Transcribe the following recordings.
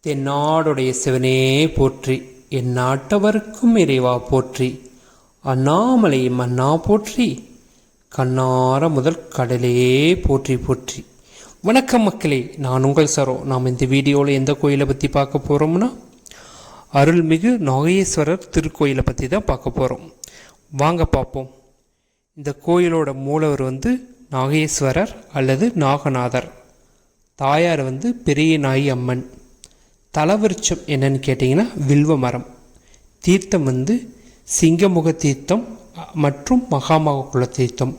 தென்னாடுடைய சிவனே போற்றி, என் நாட்டவர்க்கும் இறைவா போற்றி, அண்ணாமலை மன்னா போற்றி, கண்ணார முதல் கடலே போற்றி போற்றி. வணக்கம் மக்களே, நான் உங்கள் சரோ. நாம் இந்த வீடியோவில் எந்த கோயிலை பற்றி பார்க்க போகிறோம்னா அருள்மிகு நாகேஸ்வரர் திருக்கோயிலை பற்றி தான் பார்க்க போகிறோம். வாங்க பார்ப்போம். இந்த கோயிலோட மூலவர் நாகேஸ்வரர் அல்லது நாகநாதர். தாயார் பெரிய நாயி அம்மன். தலவிருட்சம் என்னன்னு கேட்டிங்கன்னா வில்வ மரம். தீர்த்தம் சிங்கமுக தீர்த்தம் மற்றும் மகாமக குல தீர்த்தம்.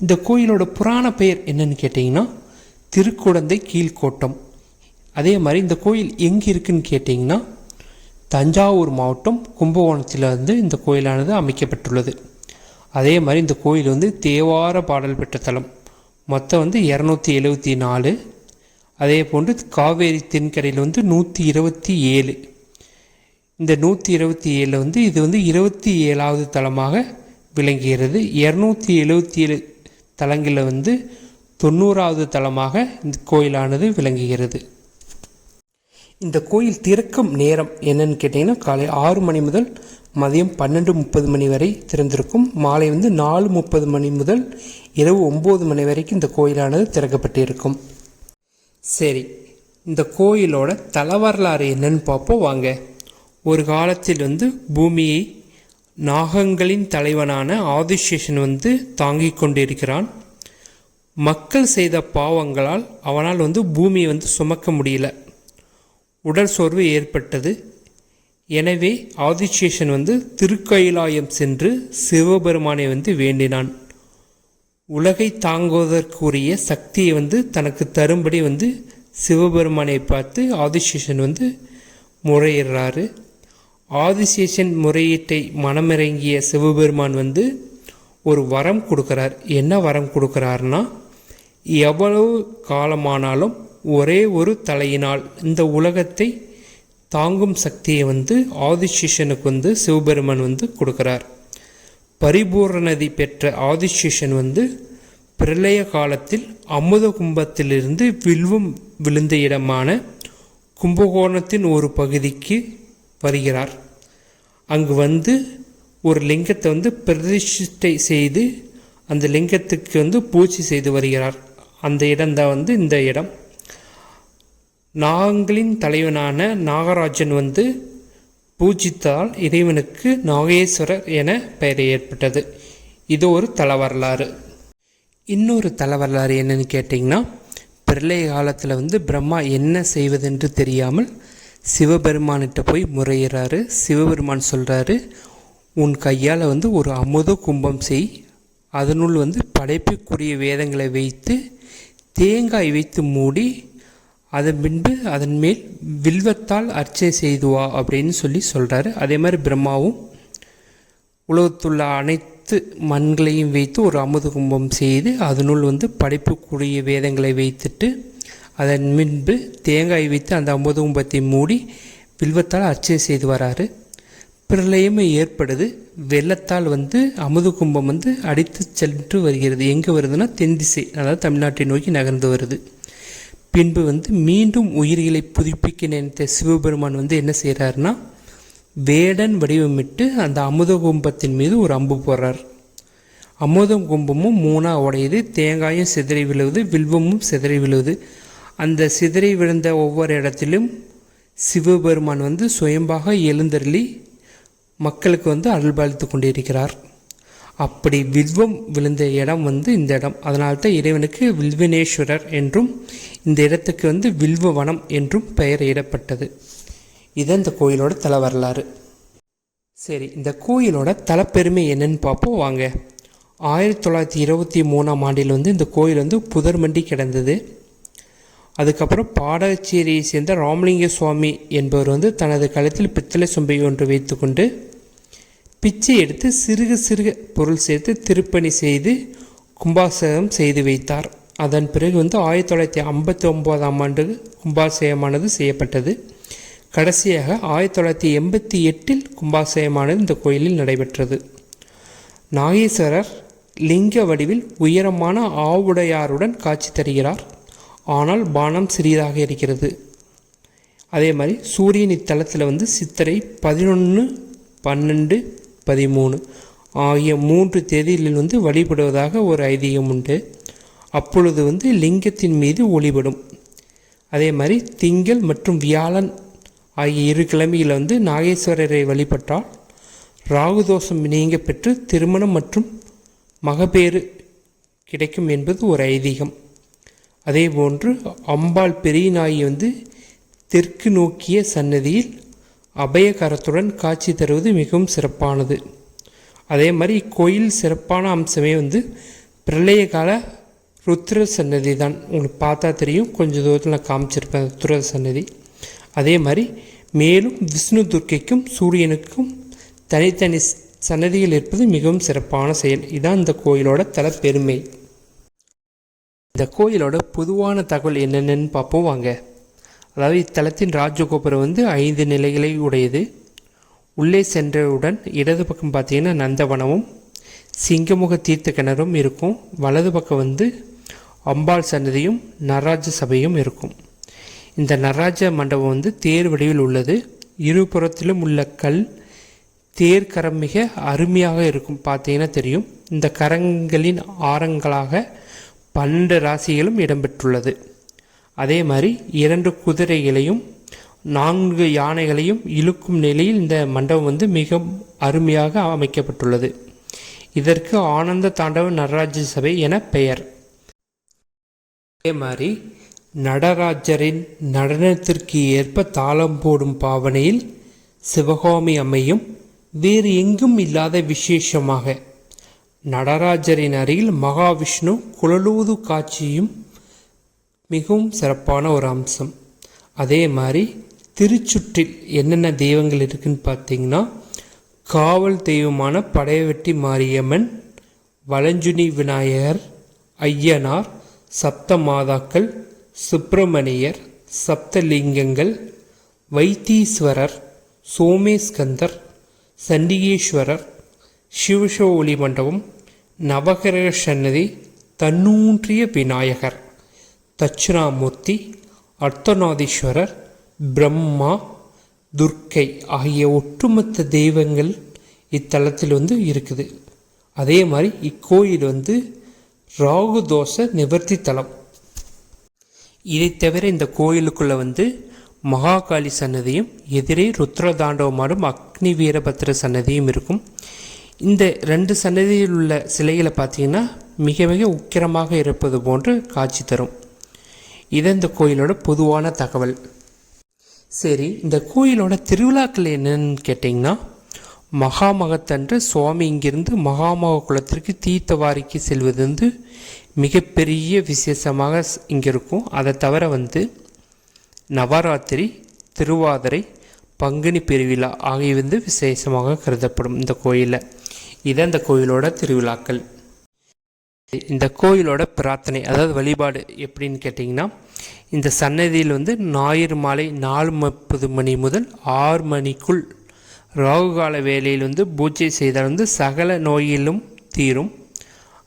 இந்த கோயிலோட புராண பெயர் என்னன்னு கேட்டிங்கன்னா திருக்குடந்தை கீழ்கோட்டம். அதே மாதிரி இந்த கோயில் எங்கே இருக்குன்னு கேட்டிங்கன்னா தஞ்சாவூர் மாவட்டம் கும்பகோணத்தில் இந்த கோயிலானது அமைக்கப்பட்டுள்ளது. அதே மாதிரி இந்த கோயில் தேவார பாடல் பெற்ற தலம். மொத்தம் 274. அதே போன்று காவேரி தென்கரையில் 127. இந்த 127 இது 27வது தலமாக விளங்குகிறது. 277 தலங்களில் 90வது தலமாக இந்த கோயிலானது விளங்குகிறது. இந்த கோயில் திறக்கும் நேரம் என்னன்னு கேட்டிங்கன்னா காலை 6 மணி முதல் மதியம் 12:30 மணி வரை திறந்திருக்கும். மாலை 4:30 மணி முதல் இரவு 9 மணி வரைக்கும் இந்த கோயிலானது திறக்கப்பட்டிருக்கும். சரி, இந்த கோயிலோட தலவரலாறு என்னன்னு பார்ப்போம் வாங்க. ஒரு காலத்தில் பூமியை நாகங்களின் தலைவனான ஆதிசேஷன் தாங்கிக் கொண்டிருக்கிறான். மக்கள் செய்த பாவங்களால் அவனால் பூமியை சுமக்க முடியல. உடல் சோர்வு ஏற்பட்டது. எனவே ஆதிசேஷன் திருக்கயிலாயம் சென்று சிவபெருமானை வேண்டினான். உலகை தாங்குவதற்குரிய சக்தியை தனக்கு தரும்படி சிவபெருமானை பார்த்து ஆதிசேஷன் முறையிடுறாரு. ஆதிசேஷன் முறையீட்டை மனமிறங்கிய சிவபெருமான் ஒரு வரம் கொடுக்குறார். என்ன வரம் கொடுக்குறாருன்னா, எவ்வளவு காலமானாலும் ஒரே ஒரு தலையினால் இந்த உலகத்தை தாங்கும் சக்தியை ஆதிசேஷனுக்கு சிவபெருமான் கொடுக்குறார். பரிபூரணதி பெற்ற ஆதிசேஷன் பிரளய காலத்தில் அமுத கும்பத்திலிருந்து வில்வம் விழுந்த இடமான கும்பகோணத்தின் ஒரு பகுதிக்கு வருகிறார். அங்கு ஒரு லிங்கத்தை பிரதிஷ்டை செய்து அந்த லிங்கத்துக்கு பூஜை செய்து வருகிறார். அந்த இடம்தான் இந்த இடம். நாகங்களின் தலைவனான நாகராஜன் பூஜித்தால் இறைவனுக்கு நாகேஸ்வரர் என பெயர் ஏற்பட்டது. இது ஒரு தலவரலாறு. இன்னொரு தலவரலாறு என்னன்னு கேட்டிங்கன்னா, பிரளய காலத்தில் பிரம்மா என்ன செய்வதென்று தெரியாமல் சிவபெருமானிட்ட போய் முறையிறாரு. சிவபெருமான் சொல்கிறாரு, உன் கையால் ஒரு அமுத கும்பம் செய், அதனுள் படைப்புக்குரிய வேதங்களை வைத்து தேங்காய் வைத்து மூடி அதன் பின்பு அதன் மேல் வில்வத்தால் அர்ச்சனை செய்துவா அப்படின்னு சொல்கிறாரு. அதே மாதிரி பிரம்மாவும் உலகத்துள்ள அனைத்து மண்களையும் வைத்து ஒரு அமுத கும்பம் செய்து அதனுள் படைப்புக்குரிய வேதங்களை வைத்துட்டு அதன் பின்பு தேங்காய் வைத்து அந்த அமுத கும்பத்தை மூடி வில்வத்தால் அர்ச்சனை செய்து வராரு. பிரளயமே ஏற்படுது. வெள்ளத்தால் அமுத கும்பம் அடித்து சென்று வருகிறது. எங்கே வருதுன்னா தென் திசை, அதாவது தமிழ்நாட்டை நோக்கி நகர்ந்து வருது. பின்பு மீண்டும் உயிர்களை புதுப்பிக்க நினைத்த சிவபெருமான் என்ன செய்கிறாருன்னா, வேடன் வடிவமிட்டு அந்த அமுத கும்பத்தின் மீது ஒரு அம்பு போடுறார். அமுத கும்பமும் 3 உடையுது. தேங்காயும் சிதறி விழுவுது, வில்வமும் சிதறி விழுவுது. அந்த சிதறி விழுந்த ஒவ்வொரு இடத்திலும் சிவபெருமான் சுயம்பாக எழுந்தருளி மக்களுக்கு அருள்பாலித்து கொண்டிருக்கிறார். அப்படி வில்வம் விழுந்த இடம் இந்த இடம். அதனால்தான் இறைவனுக்கு வில்வனேஸ்வரர் என்றும் இந்த இடத்துக்கு வில்வ வனம் என்றும் பெயர் இடப்பட்டது. இது இந்த கோயிலோட தல வரலாறு. சரி, இந்த கோயிலோட தலப்பெருமை என்னன்னு பார்ப்போம் வாங்க. 1923ஆம் ஆண்டில் இந்த கோயில் புதர்மண்டி கிடந்தது. அதுக்கப்புறம் பாடச்சேரியை சேர்ந்த ராமலிங்க சுவாமி என்பவர் தனது கழுத்தில் பித்தளை சொம்பை ஒன்று வைத்துக்கொண்டு பிச்சை எடுத்து சிறுக பொருள் சேர்த்து திருப்பணி செய்து கும்பாபிஷேகம் செய்து வைத்தார். அதன் பிறகு 1959ஆம் ஆண்டு கும்பாபிஷேகமானது செய்யப்பட்டது. கடைசியாக 1988இல் கும்பாபிஷேகமானது இந்த கோயிலில் நடைபெற்றது. நாகேஸ்வரர் லிங்க வடிவில் உயரமான ஆவுடையாருடன் காட்சி தருகிறார். ஆனால் பானம் சிறியதாக இருக்கிறது. அதே மாதிரி சூரியன் இத்தலத்தில் வந்து சித்திரை 11, 12, 13 ஆகிய 3 தேதிகளில் வந்து வழிபடுவதாக ஒரு ஐதீகம் உண்டு. அப்பொழுது வந்து லிங்கத்தின் மீது ஒளிபடும். அதே மாதிரி திங்கள் மற்றும் வியாழன் ஆகிய 2 கிழமையில் வந்து நாகேஸ்வரரை வழிபட்டால் ராகுதோஷம் நீங்க பெற்று திருமணம் மற்றும் மகப்பேறு கிடைக்கும் என்பது ஒரு ஐதீகம். அதே போன்று அம்பாள் பெரிய நாயை வந்து தெற்கு நோக்கிய சன்னதியில் அபயகரத்துடன் காட்சி தருவது மிகவும் சிறப்பானது. அதே மாதிரி இக்கோயில் சிறப்பான அம்சமே வந்து பிரளய கால ருத்ர சன்னதி தான். உங்களுக்கு பார்த்தா தெரியும், கொஞ்சம் தூரத்தில் நான் காமிச்சிருப்பேன் ருத்ர சன்னதி. அதே மாதிரி மேலும் விஷ்ணு துர்க்கைக்கும் சூரியனுக்கும் தனித்தனி சன்னதிகள் இருப்பது மிகவும் சிறப்பான செயல். இதுதான் இந்த கோயிலோட தல பெருமை. இந்த கோயிலோட பொதுவான தகவல் என்னென்னு பார்ப்போம் வாங்க. அதாவது இத்தலத்தின் ராஜகோபுரம் வந்து 5 நிலைகளை உடையது. உள்ளே சென்றவுடன் இடது பக்கம் பார்த்தீங்கன்னா நந்தவனமும் சிங்கமுக தீர்த்த கிணறும் இருக்கும். வலது பக்கம் வந்து அம்பாள் சன்னதியும் நடராஜ சபையும் இருக்கும். இந்த நடராஜ மண்டபம் வந்து தேர் வடிவில் உள்ளது. இருபுறத்திலும் உள்ள கல் தேர் கரம் மிக அருமையாக இருக்கும். பார்த்தீங்கன்னா தெரியும். இந்த கரங்களின் ஆரங்களாக 12 ராசிகளும் இடம்பெற்றுள்ளது. அதே மாதிரி 2 குதிரைகளையும் 4 யானைகளையும் இழுக்கும் நிலையில் இந்த மண்டபம் வந்து மிக அருமையாக அமைக்கப்பட்டுள்ளது. இதற்கு ஆனந்த தாண்டவ நடராஜ சபை என பெயர். அதே மாதிரி நடராஜரின் நடனத்திற்கு ஏற்ப தாளம் போடும் பாவனையில் சிவகாமி அம்மையும் வேறு எங்கும் இல்லாத விசேஷமாக நடராஜரின் அருகில் மகாவிஷ்ணு குழலூது காட்சியும் மிகவும் சிறப்பான ஒரு அம்சம். அதே மாதிரி திருச்சுற்றில் என்னென்ன தெய்வங்கள் இருக்குன்னு பார்த்தீங்கன்னா காவல் தெய்வமான படைவெட்டி மாரியம்மன், வலஞ்சுனி விநாயகர், ஐயனார், சப்த மாதாக்கள், சுப்பிரமணியர், சப்தலிங்கங்கள், வைத்தீஸ்வரர், சோமேஸ்கந்தர், சண்டிகேஸ்வரர், சிவசோலி மண்டபம், நவகிரக சன்னதி, தன்னூன்றிய விநாயகர், தட்சிணாமூர்த்தி, அர்த்தநாதீஸ்வரர், பிரம்மா, துர்க்கை ஆகிய ஒட்டுமொத்த தெய்வங்கள் இத்தலத்தில் வந்து இருக்குது. அதே மாதிரி இக்கோயில் வந்து ராகு தோஷ நிவர்த்தி தலம். இதை தவிர இந்த கோயிலுக்குள்ளே வந்து மகாகாளி சன்னதியும் எதிரே ருத்ரதாண்டவமாடும் அக்னி வீரபத்ர சன்னதியும் இருக்கும். இந்த 2 சன்னதியில் உள்ள சிலைகளை பார்த்தீங்கன்னா மிக மிக உக்கிரமாக இருப்பது போன்று காட்சி தரும். இது இந்த கோயிலோட பொதுவான தகவல். சரி, இந்த கோயிலோட திருவிழாக்கள் என்னன்னு கேட்டிங்கன்னா மகாமகத்தன்று சுவாமி இங்கிருந்து மகாமக குளத்திற்கு தீர்த்தவாரிக்கு செல்வது வந்து மிகப்பெரிய விசேஷமாக இங்கே இருக்கும். அதை தவிர வந்து நவராத்திரி, திருவாதிரை, பங்குனி பெருவிழா ஆகிய வந்து விசேஷமாக கருதப்படும் இந்த கோயிலில். இதான் இந்த கோயிலோட திருவிழாக்கள். இந்த கோயிலோட பிரார்த்தனை அதாவது வழிபாடு எப்படின்னு கேட்டிங்கன்னா இந்த சன்னதியில் வந்து ஞாயிறு மாலை 4:30 மணி முதல் 6 மணிக்குள் ராகுகால வேளையில் வந்து பூஜை செய்தால் வந்து சகல நோயிலும் தீரும்.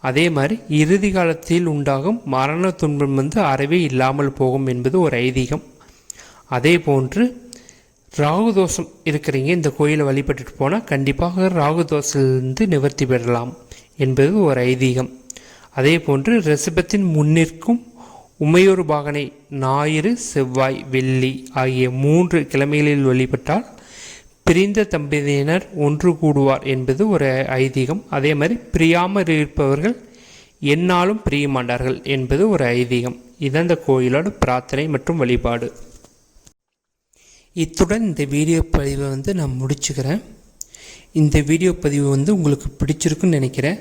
அதே மாதிரி இறுதி காலத்தில் உண்டாகும் மரண துன்பம் வந்து அறவே இல்லாமல் போகும் என்பது ஒரு ஐதீகம். அதே போன்று ராகு தோஷம் இருக்கிறீங்க இந்த கோயிலை வழிபட்டுட்டு போனால் கண்டிப்பாக ராகு தோஷத்திலிருந்து நிவர்த்தி பெறலாம் என்பது ஒரு ஐதீகம். அதே போன்று ரிஷபத்தின் முன்னிற்கும் உமையொரு பாகனை ஞாயிறு, செவ்வாய், வெள்ளி ஆகிய 3 கிழமைகளில் வழிபட்டால் பிரிந்த தம்பதியினர் ஒன்று கூடுவார் என்பது ஒரு ஐதீகம். அதே மாதிரி பிரியாமல் இருப்பவர்கள் எந்நாளும் பிரிய மாட்டார்கள் என்பது ஒரு ஐதீகம். இதுதான் இந்த கோயிலோட பிரார்த்தனை மற்றும் வழிபாடு. இத்துடன் இந்த வீடியோ பதிவை வந்து நான் முடிச்சுக்கிறேன். இந்த வீடியோ பதிவு வந்து உங்களுக்கு பிடிச்சிருக்குன்னு நினைக்கிறேன்.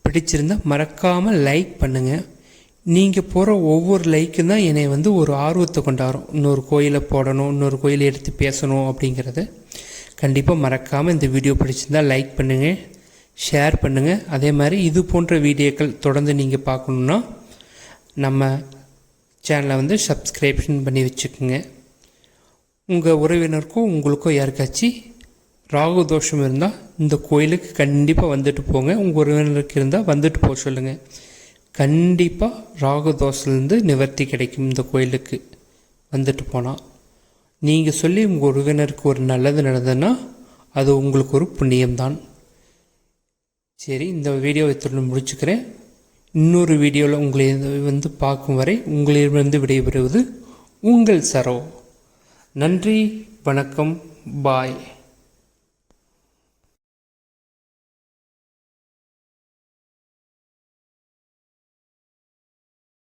பிடிச்சிருந்தால் மறக்காமல் லைக் பண்ணுங்கள். நீங்கள் போகிற ஒவ்வொரு லைக்கும் தான் என்னை வந்து ஒரு ஆர்வத்தை கொண்டாடும். இன்னொரு கோயிலை போடணும், இன்னொரு கோயிலை எடுத்து பேசணும் அப்படிங்கிறது. கண்டிப்பாக மறக்காமல் இந்த வீடியோ பிடிச்சிருந்தால் லைக் பண்ணுங்கள், ஷேர் பண்ணுங்கள். அதே மாதிரி இது போன்ற வீடியோக்கள் தொடர்ந்து நீங்கள் பார்க்கணுன்னா நம்ம சேனலை வந்து சப்ஸ்கிரிப்ஷன் பண்ணி வச்சுக்கோங்க. உங்கள் உறவினருக்கோ உங்களுக்கோ யாருக்காச்சும் ராகு தோஷம் இருந்தால் இந்த கோயிலுக்கு கண்டிப்பாக வந்துட்டு போங்க. உங்கள் உறவினருக்கு இருந்தால் வந்துட்டு போக சொல்லுங்கள். கண்டிப்பாக ராகு தோஷத்துலேருந்து நிவர்த்தி கிடைக்கும் இந்த கோயிலுக்கு வந்துட்டு போனால். நீங்கள் சொல்லி உங்கள் உறவினருக்கு ஒரு நல்லது நடந்ததுன்னா அது உங்களுக்கு ஒரு புண்ணியம்தான். சரி, இந்த வீடியோவை இத்துடன் முடிச்சுக்கிறேன். இன்னொரு வீடியோவில் உங்களை பார்க்கும் வரை உங்களிடமிருந்து விடைபெறுவது உங்கள் சரோ. நன்றி, வணக்கம், பாய்.